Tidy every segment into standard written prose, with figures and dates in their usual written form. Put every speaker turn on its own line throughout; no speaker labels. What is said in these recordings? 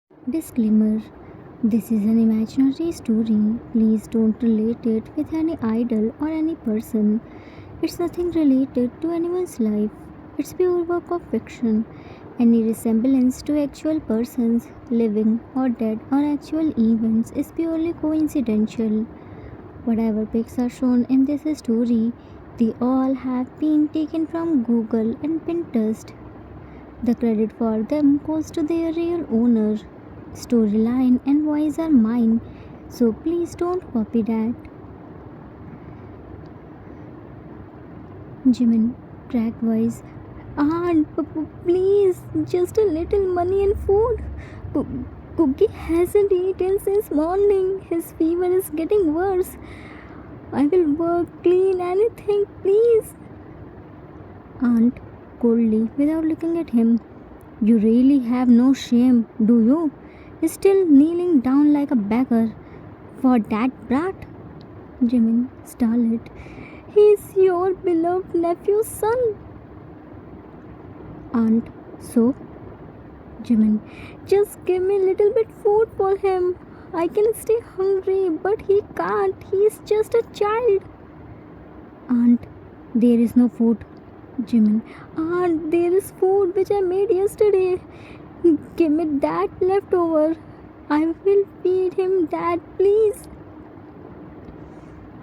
Disclaimer: this is an imaginary story. Please don't relate it with any idol or any person. It's nothing related to anyone's life. It's pure work of fiction. Any resemblance to actual persons, living or dead, or actual events is purely coincidental. Whatever pics are shown in this story, they all have been taken from Google and Pinterest. The credit for them goes to their real owner. Storyline and voice are mine, so please don't copy that. Jimin, cracked voice. Aunt, please, just a little money and food. P- Cookie hasn't eaten since morning. His fever is getting worse. I will work, clean anything, please. Aunt, coldly, without looking at him. You really have no shame, do you? Still kneeling down like a beggar for that brat? Jimin startled. He's your beloved nephew's son. Aunt, so? Jimin, just give me a little bit food for him. I can stay hungry, but he can't. He's just a child. Aunt, there is no food. Jimin, Aunt, there is food which I made yesterday. Give me that leftover. I will feed him that, please.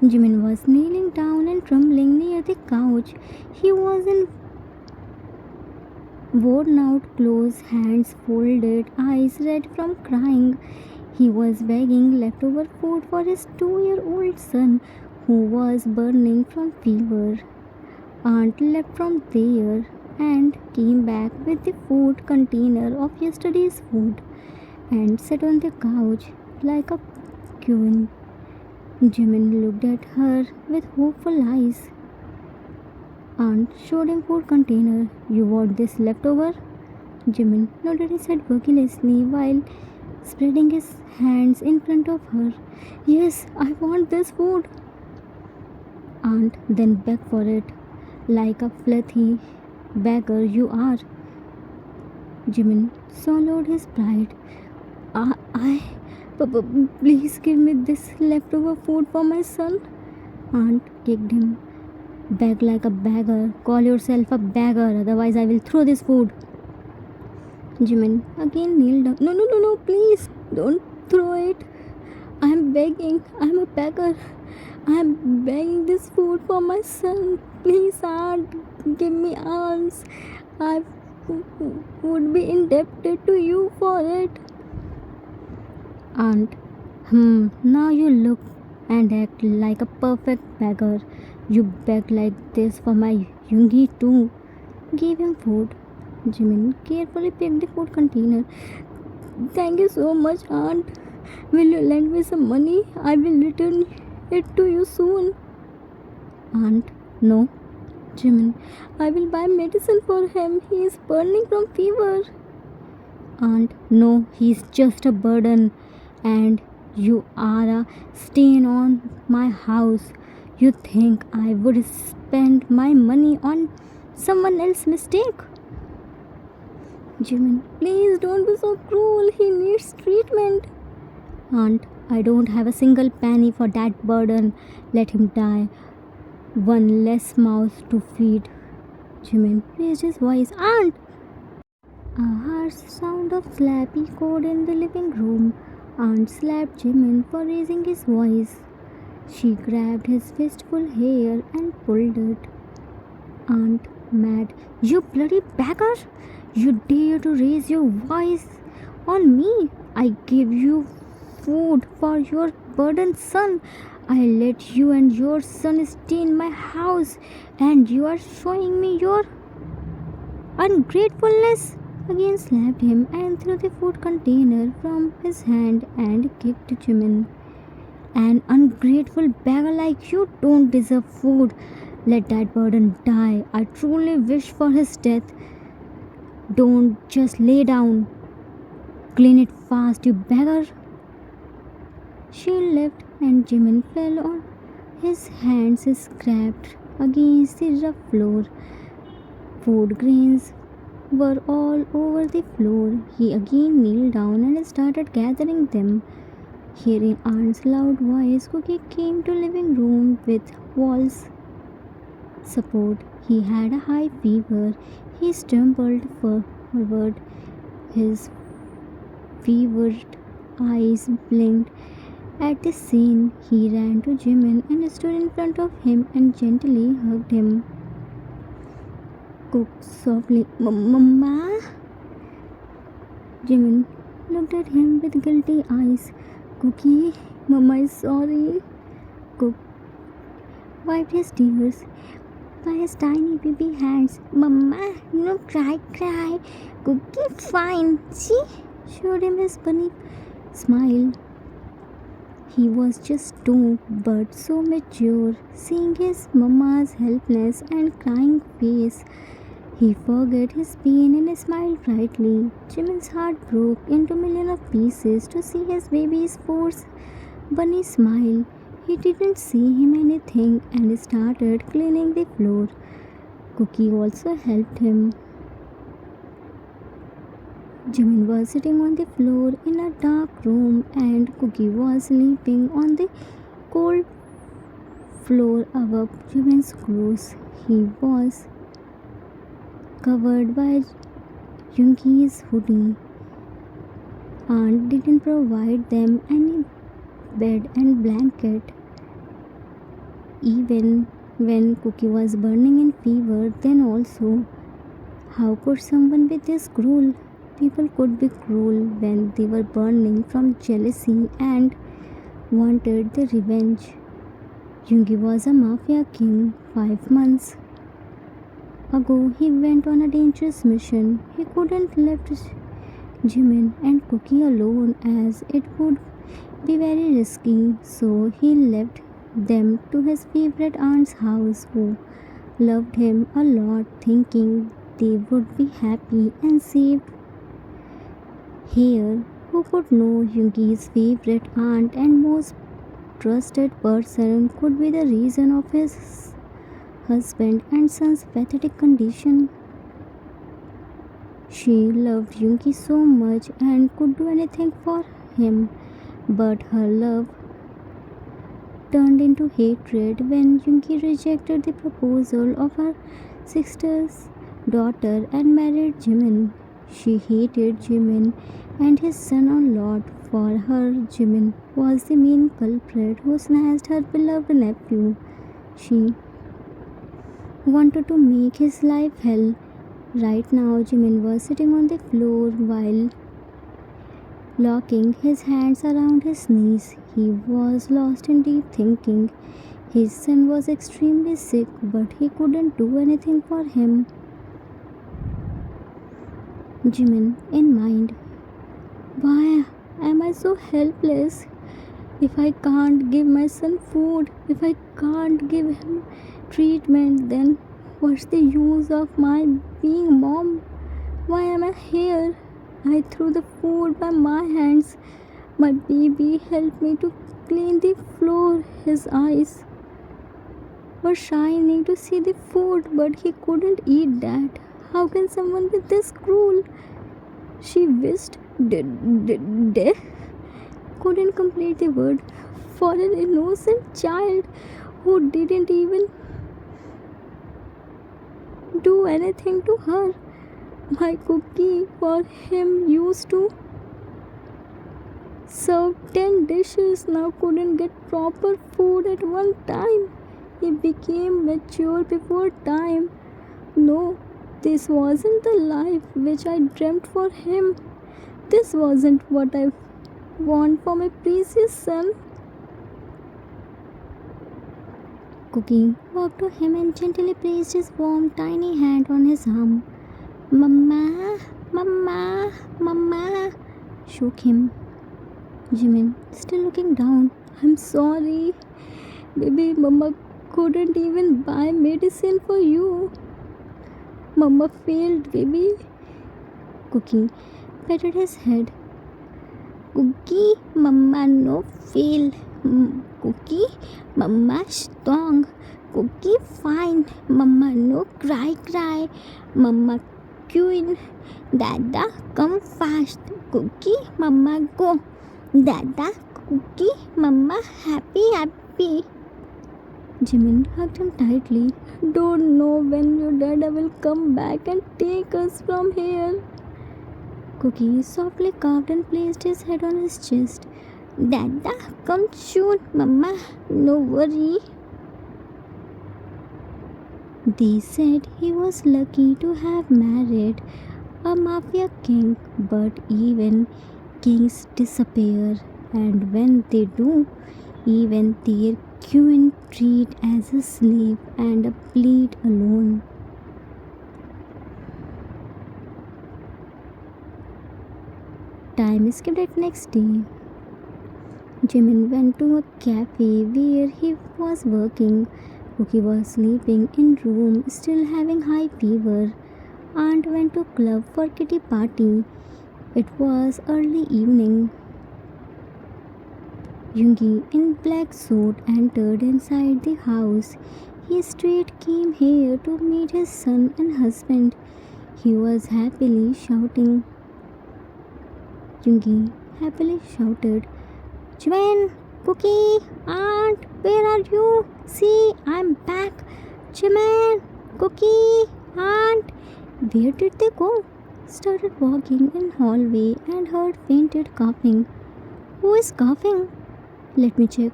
Jimin was kneeling down and trembling near the couch. He was in worn out clothes, hands folded, eyes red from crying. He was begging leftover food for his 2-year-old son who was burning from fever. Aunt left from there and came back with the food container of yesterday's food and sat on the couch like a queen. Jimin looked at her with hopeful eyes. Aunt showed him food container. You want this leftover? Jimin nodded his head carelessly while spreading his hands in front of her. Yes, I want this food. Aunt then begged for it. Like a filthy beggar you are. Jimin swallowed his pride. Please give me this leftover food for my son. Aunt kicked him. Beg like a beggar. Call yourself a beggar, otherwise I will throw this food. Jimin again kneeled down. No, please don't throw it. I'm begging. I'm a beggar. I'm begging this food for my son. Please, Aunt, give me alms. I would be indebted to you for it. Aunt, now you look and act like a perfect beggar. You beg like this for my Yoongi too. Gave him food. Jimin carefully picked the food container. Thank you so much, Aunt. Will you lend me some money? I will return it to you soon. Aunt, no. Jimin, I will buy medicine for him. He is burning from fever. Aunt, no, he's just a burden. And you are a stain on my house. You think I would spend my money on someone else's mistake? Jimin, please don't be so cruel. He needs treatment. Aunt, I don't have a single penny for that burden. Let him die. One less mouth to feed. Jimin raised his voice. Aunt! A harsh sound of slap echoed in the living room. Aunt slapped Jimin for raising his voice. She grabbed his fistful hair and pulled it. Aunt, mad. You bloody beggar! You dare to raise your voice on me? I gave you food for your burdened son. I let you and your son stay in my house, and you are showing me your ungratefulness. Again slapped him and threw the food container from his hand and kicked Jimin. An ungrateful beggar like you don't deserve food. Let that burden die. I truly wish for his death. Don't just lay down. Clean it fast, you beggar. She left and Jimin fell on his hands scraped against the rough floor. Food grains were all over the floor. He again kneeled down and started gathering them. Hearing Aunt's loud voice, Cookie came to living room with walls support. He had a high fever. He stumbled forward. His fevered eyes blinked at the scene. He ran to Jimin and stood in front of him and gently hugged him. Cook softly, Mama? Jimin looked at him with guilty eyes. Cookie, Mama is sorry. Cook wiped his tears by his tiny baby hands. Mama, no cry. Cookie, fine. She showed him his funny smile. He was just 2, but so mature. Seeing his mama's helpless and crying face, he forgot his pain and smiled brightly. Jimin's heart broke into millions of pieces to see his baby's forced bunny smile. He didn't see him anything and started cleaning the floor. Cookie also helped him. Jimin was sitting on the floor in a dark room and Cookie was sleeping on the cold floor above Jimin's clothes. He was covered by Junki's hoodie. Aunt didn't provide them any bed and blanket. Even when Cookie was burning in fever, then also, how could someone be this cruel? People could be cruel when they were burning from jealousy and wanted the revenge. Jungi was a mafia king 5 months ago. He went on a dangerous mission. He couldn't left Jimin and Cookie alone as it would be very risky, so he left them to his favorite aunt's house who loved him a lot, thinking they would be happy and safe here. Who could know Jungi's favorite aunt and most trusted person could be the reason of his husband and son's pathetic condition? She loved Jungi so much and could do anything for him, but her love turned into hatred when Jungi rejected the proposal of her sister's daughter and married Jimin. She hated Jimin and his son a lot. For her, Jimin was the main culprit who snatched her beloved nephew. She wanted to make his life hell. Right now, Jimin was sitting on the floor while locking his hands around his knees. He was lost in deep thinking. His son was extremely sick, but he couldn't do anything for him. Jimin in mind. Why am I so helpless? If I can't give my son food, if I can't give him treatment, then what's the use of my being mom? Why am I here? I threw the food by my hands. My baby helped me to clean the floor. His eyes were shining to see the food, but he couldn't eat that. How can someone be this cruel? She wished death couldn't complete the word for an innocent child who didn't even do anything to her. My Cookie for him used to serve 10 dishes, now couldn't get proper food at one time. He became mature before time. No, this wasn't the life which I dreamt for him. This wasn't what I want for my precious son. Cookie walked to him and gently placed his warm, tiny hand on his arm. Mama, Mama, Mama, shook him. Jimin, still looking down. I'm sorry. Baby, Mama couldn't even buy medicine for you. Mama failed, baby. Cookie patted his head. Cookie, Mama no fail. Cookie, Mama strong. Cookie fine. Mama no cry. Mama queen. Dada, come fast. Cookie, mama, go. Dada, cookie, mama, happy. Jimin hugged him tightly. Don't know when your dada will come back and take us from here. Cookie softly coughed and placed his head on his chest. Dada, come soon, mama, no worry. They said he was lucky to have married a mafia king, but even kings disappear, and when they do, even their queen treat as a slave and a bleed alone. Time skipped at next day. Jimin went to a cafe where he was working. Cookie was sleeping in room, still having high fever. Aunt went to club for kitty party. It was early evening. Yoongi in black suit entered inside the house. He straight came here to meet his son and husband. He was happily shouting. Yoongi happily shouted, Jimin, Cookie, Aunt, where are you? See, I'm back. Jimin, Cookie, Aunt. Where did they go? Started walking in hallway and heard fainted coughing. Who is coughing? Let me check.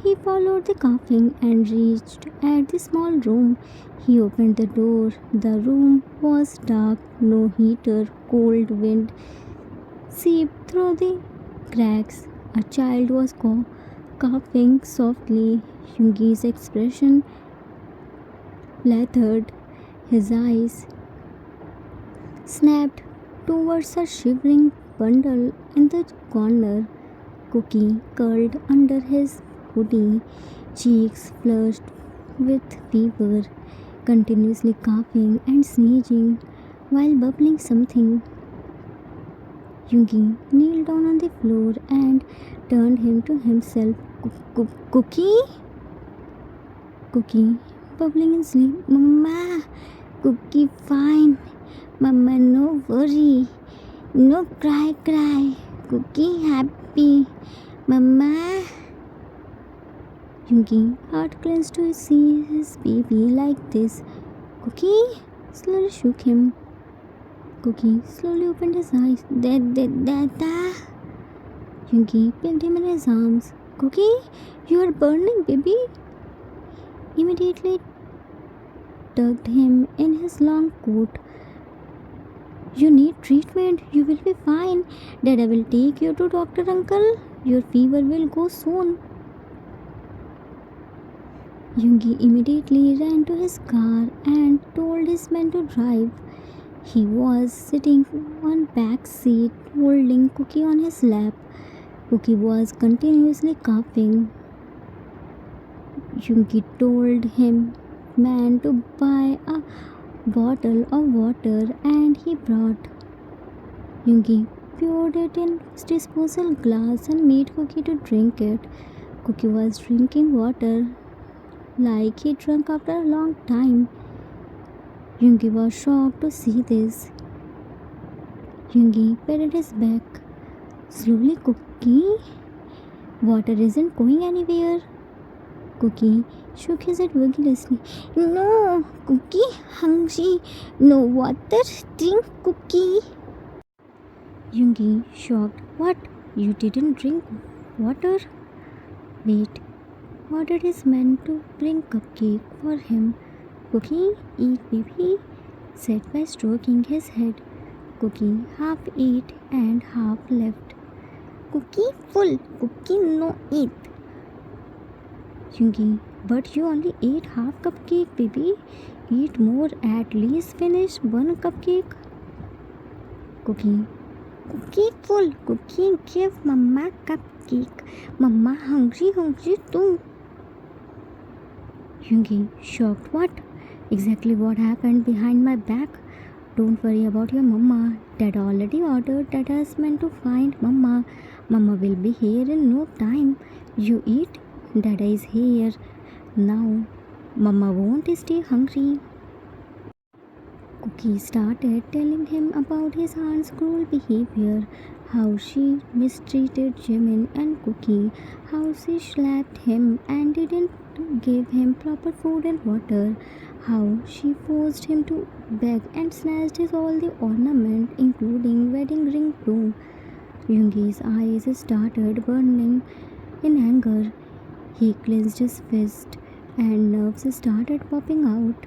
He followed the coughing and reached at the small room. He opened the door. The room was dark, no heater, cold wind seeped through the cracks. A child was coughing softly. Yoongi's expression lathered. His eyes snapped towards a shivering bundle in the corner. Cookie curled under his hoodie, cheeks flushed with fever, continuously coughing and sneezing while bubbling something. Yoongi kneeled down on the floor and turned him to himself. Cookie? Cookie, bubbling in sleep. Mama, Cookie fine. Mama, no worry. No cry. Cookie happy. Mama. Yoongi heart clenched to see his baby like this. Cookie slowly shook him. Cookie slowly opened his eyes. Dada. Yoongi picked him in his arms. Cookie, you are burning, baby. Immediately tucked him in his long coat. You need treatment. You will be fine. Dada will take you to doctor, uncle. Your fever will go soon. Yoongi immediately ran to his car and told his man to drive. He was sitting on back seat holding Cookie on his lap. Cookie was continuously coughing. Yoongi told him man to buy a bottle of water and he brought. Yoongi poured it in disposal glass and made Cookie to drink it. Cookie was drinking water like he drank after a long time. Yoongi was shocked to see this. Yoongi patted his back. Slowly, Cookie. Water isn't going anywhere. Cookie shook his head vigorously. No, Cookie, hungry. No water. Drink, Cookie. Yoongi shocked. What? You didn't drink water? Wait. Ordered his man to bring cupcake for him. Cookie, eat, baby, said by stroking his head. Cookie half ate and half left. Cookie full. Cookie no eat. Yoongi, but you only ate half cupcake, baby. Eat more. At least finish one cupcake. Cookie. Cookie full. Cookie give mama cupcake. Mama hungry too. Yoongi, shocked. What? Exactly what happened behind my back? Don't worry about your mama. Dad already ordered Dada's man to find mama. Mama will be here in no time. You eat. Dada is here now. Mama won't stay hungry. Cookie started telling him about his aunt's cruel behavior, how she mistreated Jimin and Cookie, how she slapped him and didn't give him proper food and water, how she forced him to beg and snatched his all the ornament, including wedding ring too. Yoongi's eyes started burning in anger. He clenched his fist and nerves started popping out.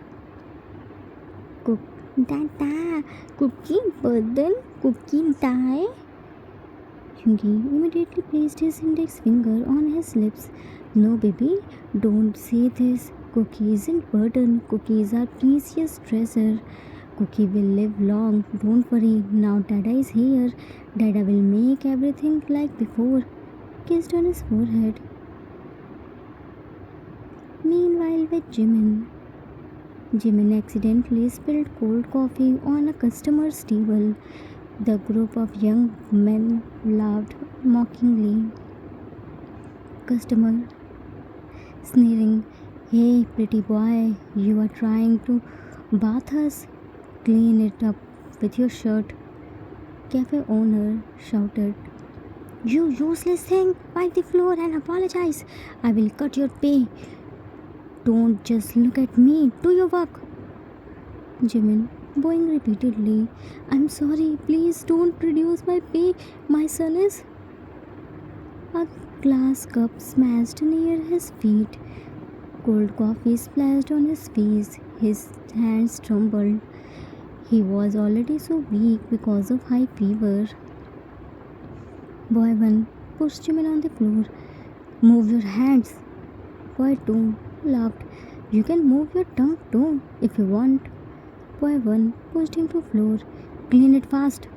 Dada, Cookie burden, Cookie die. Yoongi immediately placed his index finger on his lips. No, baby, don't say this. Cookie isn't burden. Cookies are precious treasure. Cookie will live long. Don't worry. Now Dada is here. Dada will make everything like before. Kissed on his forehead. Meanwhile, with Jimin accidentally spilled cold coffee on a customer's table. The group of young men laughed mockingly. Customer sneering, "Hey, pretty boy, you are trying to bath us? Clean it up with your shirt." Cafe owner shouted, "You useless thing! Wipe the floor and apologize. I will cut your pay. Don't just look at me. Do your work." Jimin, bowing repeatedly, "I'm sorry. Please don't reduce my pay. My son is..." A glass cup smashed near his feet. Cold coffee splashed on his face. His hands trembled. He was already so weak because of high fever. Boy 1 pushed Jimin on the floor. "Move your hands." Boy 2 laughed. "You can move your tongue too if you want." Boy 1 pushed him to floor. "Clean it fast."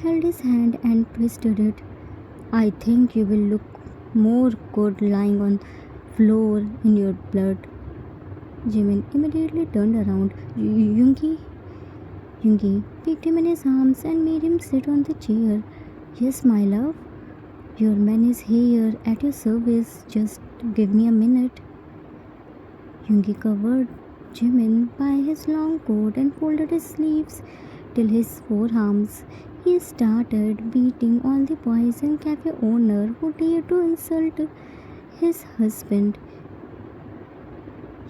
Held his hand and twisted it. "I think you will look more good lying on floor in your blood." Jimin immediately turned around. Yoongi picked him in his arms and made him sit on the chair. "Yes, my love. Your man is here at your service. Just give me a minute." Yoongi covered Jimin by his long coat and folded his sleeves till his forearms. He started beating all the boys and cafe owner who dared to insult his husband.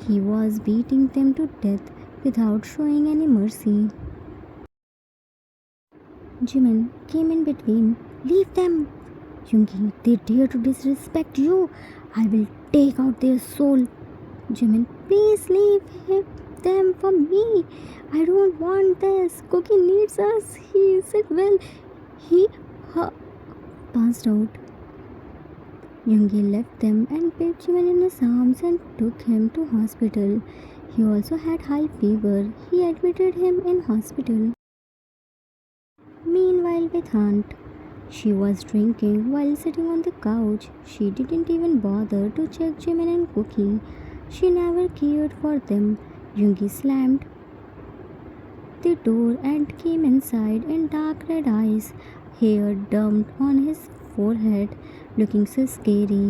He was beating them to death without showing any mercy. Jimin came in between. "Leave them, Yoongi. They dare to disrespect you. I will take out their soul." Jimin, "Please leave them for me. I don't want this. Cookie needs us. He isn't well." He passed out. Yoongi left them and picked Jimin in his arms and took him to hospital. He also had high fever. He admitted him in hospital. Meanwhile, with Aunt, she was drinking while sitting on the couch. She didn't even bother to check Jimin and Cookie. She never cared for them. Yoongi slammed the door and came inside in dark red eyes, hair dumped on his forehead, looking so scary.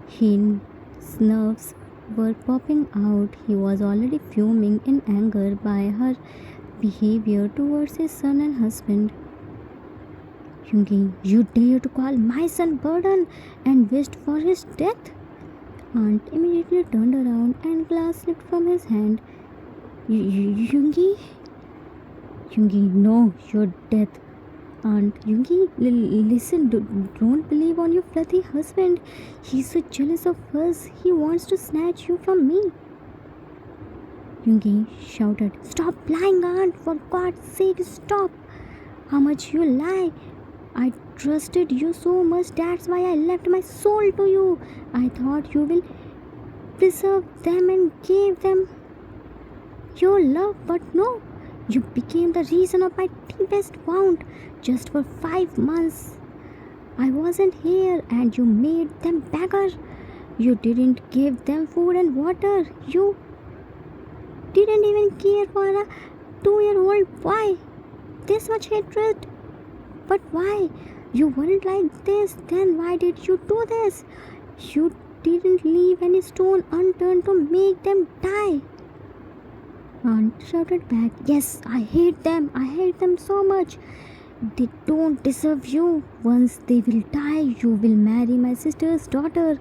His nerves were popping out. He was already fuming in anger by her behavior towards his son and husband. "Yoongi, you dare to call my son burden and wished for his death?" Aunt immediately turned around and glass slipped from his hand. Yoongi, no, your death." "Aunt, Yoongi, listen, don't believe on your bloody husband. He's so jealous of us. He wants to snatch you from me." Yoongi shouted, "Stop lying, Aunt. For God's sake, stop. How much you lie. I trusted you so much. That's why I left my soul to you. I thought you will preserve them and gave them your love, but no. You became the reason of my deepest wound. Just for 5 months I wasn't here and you made them beggar. You didn't give them food and water. You didn't even care for a 2-year-old boy. This much hatred. But why? You weren't like this. Then why did you do this? You didn't leave any stone unturned to make them die." Aunt shouted back, yes, I hate them. I hate them so much. They don't deserve you. Once they will die, you will marry my sister's daughter.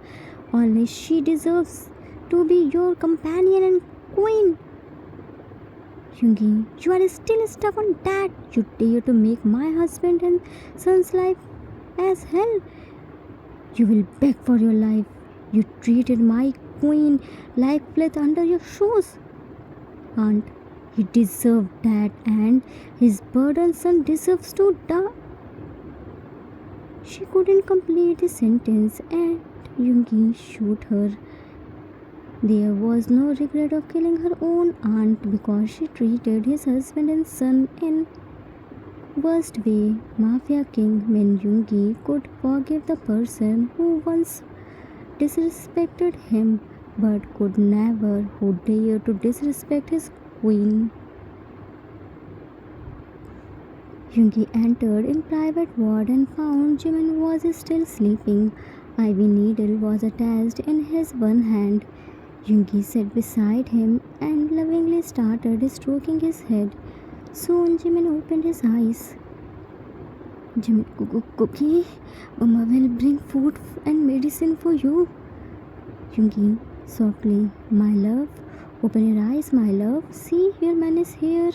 Only she deserves to be your companion and queen. Yoongi, you are still stuck on that. You dare to make my husband and son's life as hell. You will beg for your life. You treated my queen like filth under your shoes. Aunt, he deserved that, and his burdened son deserves to die. She couldn't complete the sentence, and Yoongi shot her. There was no regret of killing her own aunt because she treated his husband and son in worst way. Mafia king Min Yoongi could forgive the person who once disrespected him, but could never who dared to disrespect his queen. Yoongi entered in private ward and found Jimin was still sleeping. Ivy needle was attached in his one hand. Yoongi sat beside him and lovingly started stroking his head. Soon Jimin opened his eyes. Jimin, Cookie, Mama will bring food and medicine for you. Yoongi, softly, my love. Open your eyes, my love. See, your man is here.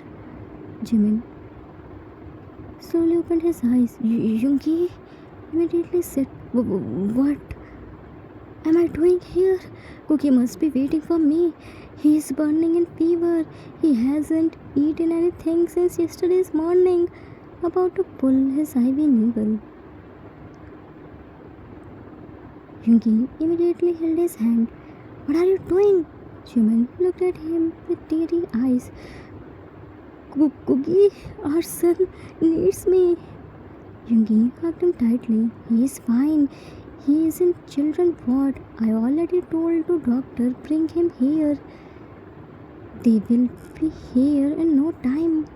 Jimin slowly opened his eyes. Yoongi immediately said, what am I doing here? Cookie must be waiting for me. He is burning in fever. He hasn't eaten anything since yesterday's morning. About to pull his IV needle. Yoongi immediately held his hand. What are you doing? Jimin looked at him with teary eyes. Cookie, our son needs me. Yoongi hugged him tightly. He is fine. He is in children's ward. I already told the doctor bring him here. They will be here in no time.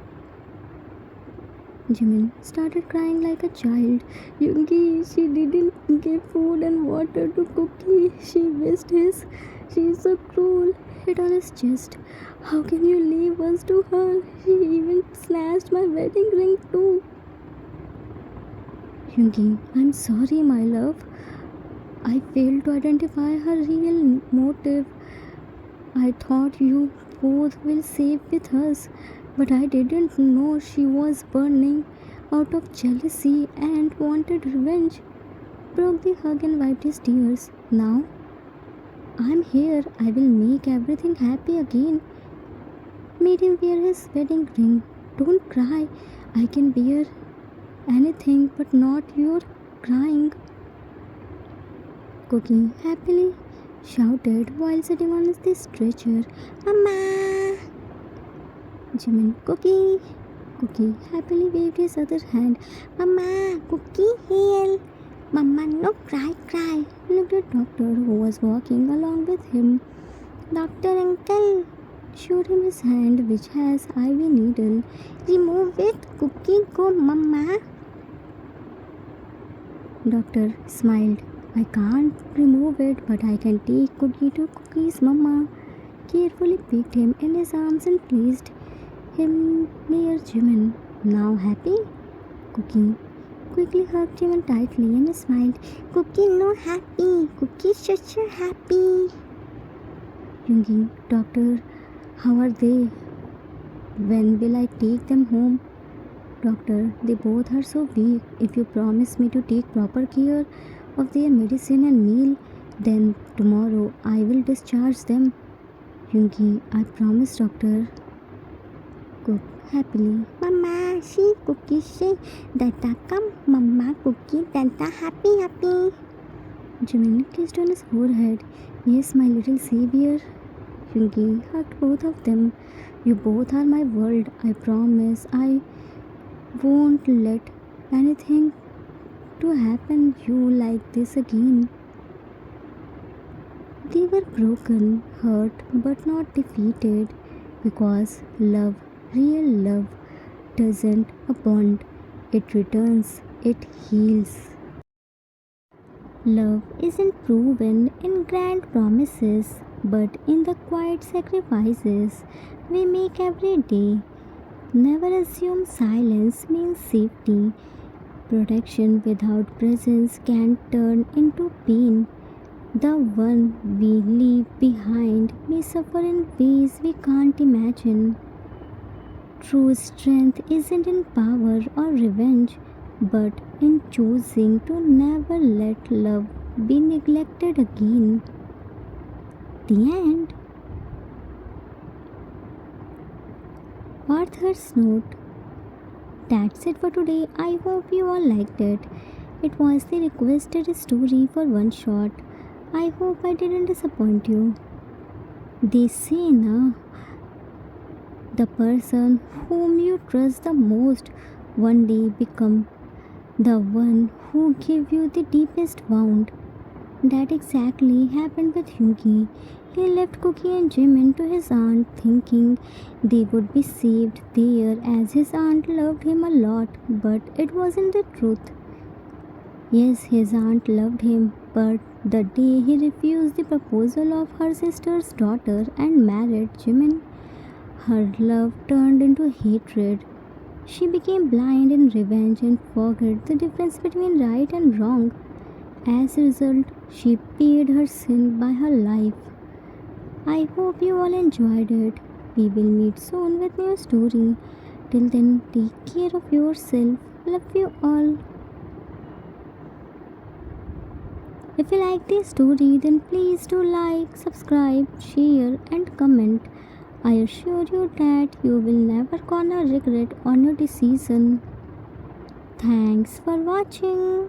Jimin started crying like a child. Yoongi, she didn't give food and water to Cookie. She wished his. She is so cruel. Hit on his chest. How can you leave us to her? She even snatched my wedding ring too. Yoongi, I'm sorry, my love. I failed to identify her real motive. I thought you both will save with us, but I didn't know she was burning out of jealousy and wanted revenge. Broke the hug and wiped his tears. Now, I'm here. I will make everything happy again. Made him wear his wedding ring. Don't cry. I can bear anything but not your crying. Cookie happily shouted while sitting on the stretcher. Mama! Jimin, Cookie! Cookie happily waved his other hand. Mama! Cookie here! Mama, no cry. Looked at doctor who was walking along with him. Doctor uncle! Showed him his hand which has IV needle. Remove it. Cookie go, Mama. Doctor smiled. I can't remove it, but I can take Cookie to Cookie's mama. Carefully picked him in his arms and placed him near Jimin. Now happy? Cookie quickly hugged Jimin tightly and smiled. Cookie no happy. Cookie such happy. Yoongi, doctor, how are they? When will I take them home? Doctor, they both are so weak. If you promise me to take proper care of their medicine and meal, then tomorrow I will discharge them. Yoongi, I promise, doctor. Cook happily. Mama, she Cookie, she Dada come. Mama, Cookie, Dada happy. Jimin kissed on his forehead. Yes, my little savior. Yoongi hugged both of them. You both are my world. I promise I won't let anything to happen you like this again. They were broken, hurt, but not defeated because love, real love, doesn't bond. It returns, it heals. Love isn't proven in grand promises, but in the quiet sacrifices we make every day. Never assume silence means safety. Protection without presence can turn into pain. The one we leave behind may suffer in ways we can't imagine. True strength isn't in power or revenge, but in choosing to never let love be neglected again. The end. Arthur's note. That's it for today. I hope you all liked it. It was the requested story for one shot. I hope I didn't disappoint you. They say na, the person whom you trust the most one day become the one who gave you the deepest wound. That exactly happened with Hughie. He left Cookie and Jimin to his aunt thinking they would be saved there as his aunt loved him a lot, but it wasn't the truth. Yes, his aunt loved him, but the day he refused the proposal of her sister's daughter and married Jimin, her love turned into hatred. She became blind in revenge and forgot the difference between right and wrong. As a result, she paid her sin by her life. I hope you all enjoyed it. We will meet soon with new story. Till then, take care of yourself. Love you all. If you like this story, then please do like, subscribe, share, and comment. I assure you that you will never gonna regret on your decision. Thanks for watching.